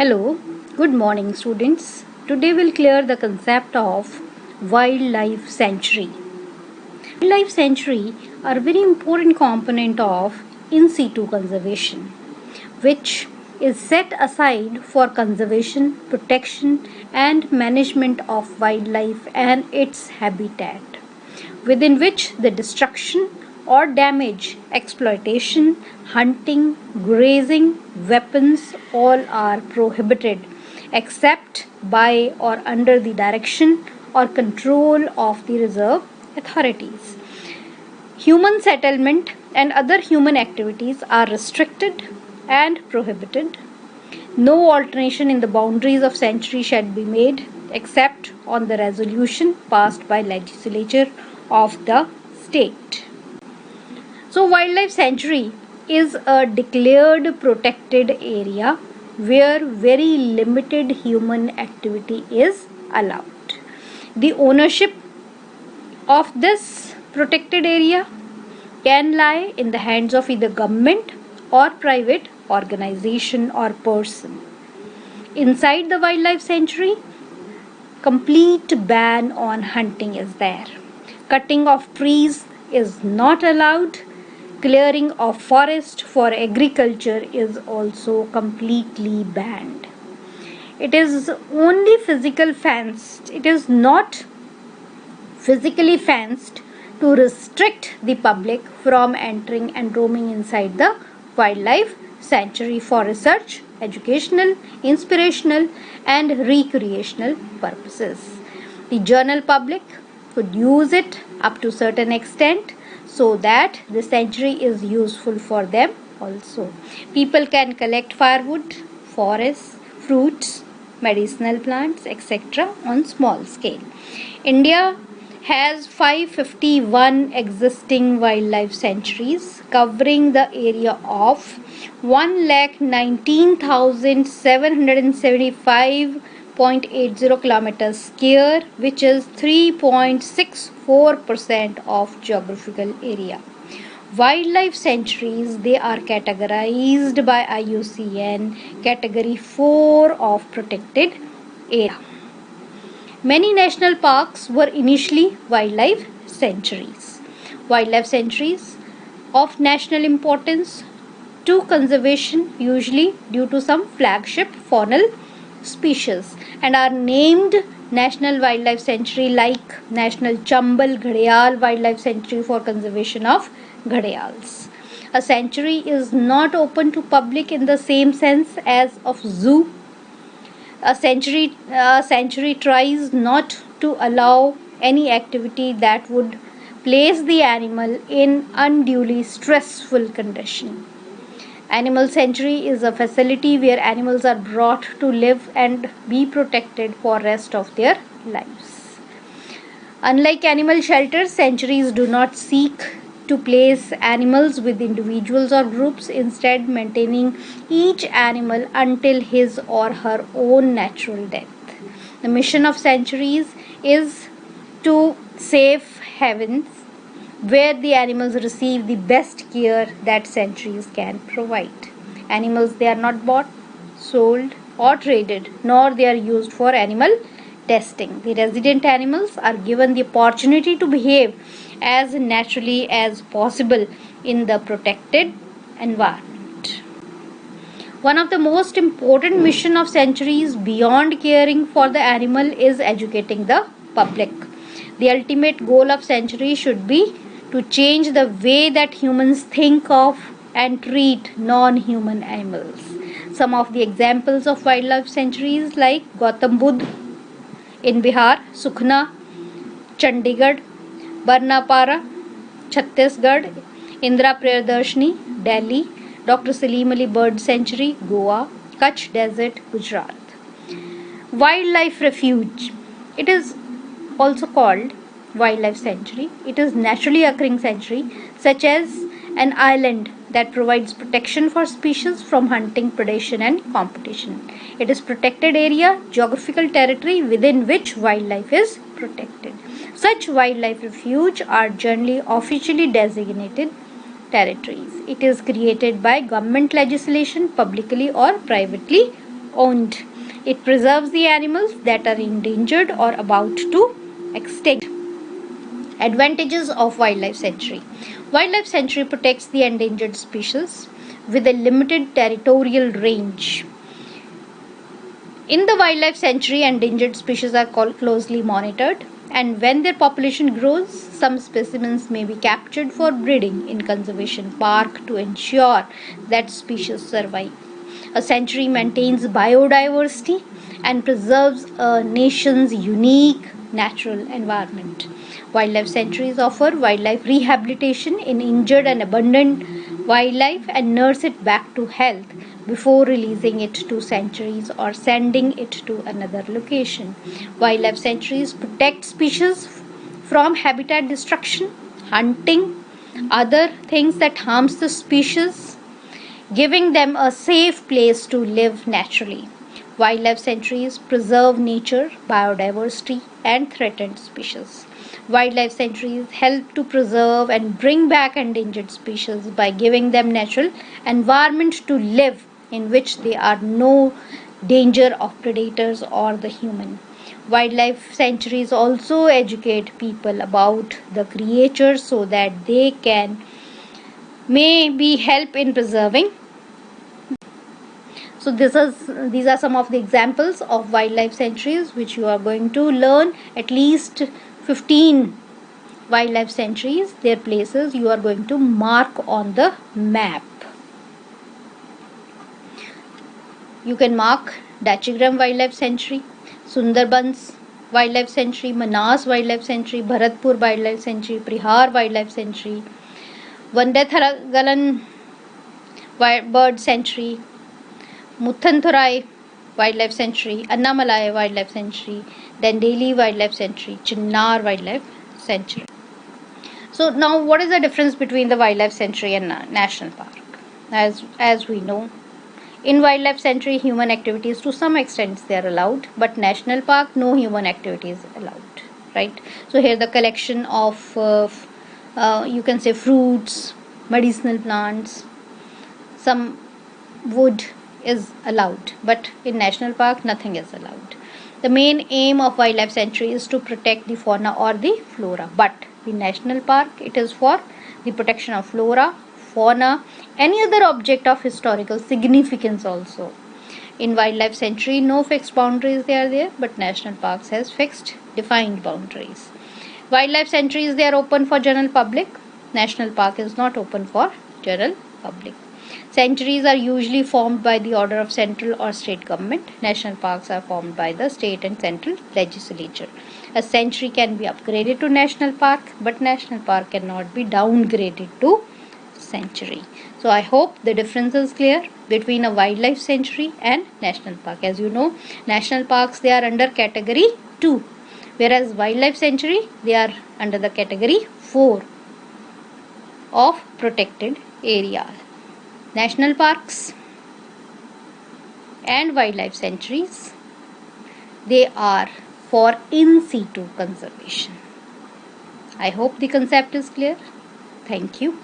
Hello, good morning students. Today we'll clear the concept of wildlife sanctuary. Wildlife sanctuary are a very important component of in situ conservation, which is set aside for conservation, protection and management of wildlife and its habitat, within which the destruction or damage, exploitation, hunting, grazing, weapons all are prohibited except by or under the direction or control of the reserve authorities. Human settlement and other human activities are restricted and prohibited. No alteration in the boundaries of sanctuary shall be made except on the resolution passed by legislature of the state. So wildlife sanctuary is a declared protected area where very limited human activity is allowed. The ownership of this protected area can lie in the hands of either government or private organization or person. Inside the wildlife sanctuary, complete ban on hunting is there. Cutting of trees is not allowed. Clearing of forest for agriculture is also completely banned. It is only physical fenced. It is not physically fenced to restrict the public from entering and roaming inside the wildlife sanctuary for research, educational, inspirational and recreational purposes. The general public could use it up to certain extent so that the sanctuary is useful for them also. People can collect firewood, forests, fruits, medicinal plants, etc. on small scale. India has 551 existing wildlife sanctuaries covering the area of 1,19,775.80 kilometers square, which is 3.64% of geographical area. Wildlife sanctuaries, they are categorized by IUCN category 4 of protected area. Many national parks were initially wildlife sanctuaries. Wildlife sanctuaries of national importance to conservation, usually due to some flagship faunal species, and are named National Wildlife Sanctuary like National Chambal Ghadial Wildlife Sanctuary for conservation of ghadials. A sanctuary is not open to public in the same sense as of zoo. A sanctuary tries not to allow any activity that would place the animal in unduly stressful condition. Animal sanctuary is a facility where animals are brought to live and be protected for rest of their lives. Unlike animal shelters, sanctuaries do not seek to place animals with individuals or groups, instead maintaining each animal until his or her own natural death. The mission of sanctuaries is to safe havens where the animals receive the best care that sanctuaries can provide. Animals, they are not bought, sold or traded, nor they are used for animal testing. The resident animals are given the opportunity to behave as naturally as possible in the protected environment. One of the most important mission of sanctuaries beyond caring for the animal is educating the public. The ultimate goal of sanctuary should be to change the way that humans think of and treat non-human animals. Some of the examples of wildlife sanctuaries like Gautam Buddha in Bihar, Sukhna, Chandigarh, Barnapara, Chhattisgarh, Indra Priyadarshini, Delhi, Dr. Salim Ali Bird Sanctuary, Goa, Kutch Desert, Gujarat. Wildlife refuge. It is also called wildlife sanctuary. It is naturally occurring sanctuary such as an island that provides protection for species from hunting, predation and competition. It is protected area, geographical territory within which wildlife is protected. Such wildlife refuge are generally officially designated territories. It is created by government legislation, publicly or privately owned. It preserves the animals that are endangered or about to extinct. Advantages of wildlife sanctuary. Wildlife sanctuary protects the endangered species with a limited territorial range. In the wildlife sanctuary, endangered species are closely monitored, and when their population grows, some specimens may be captured for breeding in conservation park to ensure that species survive. A sanctuary maintains biodiversity and preserves a nation's unique natural environment. Wildlife sanctuaries offer wildlife rehabilitation in injured and abundant wildlife and nurse it back to health before releasing it to sanctuaries or sending it to another location. Wildlife sanctuaries protect species from habitat destruction, hunting, other things that harms the species, giving them a safe place to live naturally. Wildlife sanctuaries preserve nature, biodiversity, and threatened species. Wildlife sanctuaries help to preserve and bring back endangered species by giving them natural environment to live in which they are no danger of predators or the human. Wildlife sanctuaries also educate people about the creatures so that they can maybe help in preserving. So these are some of the examples of wildlife sanctuaries which you are going to learn. At least 15 wildlife sanctuaries, their places you are going to mark on the map. You can mark Dachigram Wildlife Sanctuary, Sundarbans Wildlife Sanctuary, Manas Wildlife Sanctuary, Bharatpur Wildlife Sanctuary, Prihar Wildlife Sanctuary, Vandethagalan Bird Sanctuary, Muthanthurai Wildlife Sanctuary, Annamalai Wildlife Sanctuary, Dandeli Wildlife Sanctuary, Chinnar Wildlife Sanctuary. So now what is the difference between the wildlife sanctuary and national park? As we know, in wildlife sanctuary human activities to some extent they are allowed, but national park no human activity is allowed, right? So here the collection of you can say fruits, medicinal plants, some wood is allowed, but in national park nothing is allowed. The main aim of wildlife sanctuary is to protect the fauna or the flora, but in national park it is for the protection of flora, fauna, any other object of historical significance also. In wildlife sanctuary no fixed boundaries they are there, but national parks has fixed defined boundaries. Wildlife sanctuaries they are open for general public, national park is not open for general public. Sanctuaries are usually formed by the order of central or state government. National parks are formed by the state and central legislature. A sanctuary can be upgraded to national park, but national park cannot be downgraded to sanctuary. So I hope the difference is clear between a wildlife sanctuary and national park. As you know, national parks they are under category 2, whereas wildlife sanctuary they are under the category 4 of protected area. National parks and wildlife sanctuaries they are for in situ conservation. I hope the concept is clear. Thank you.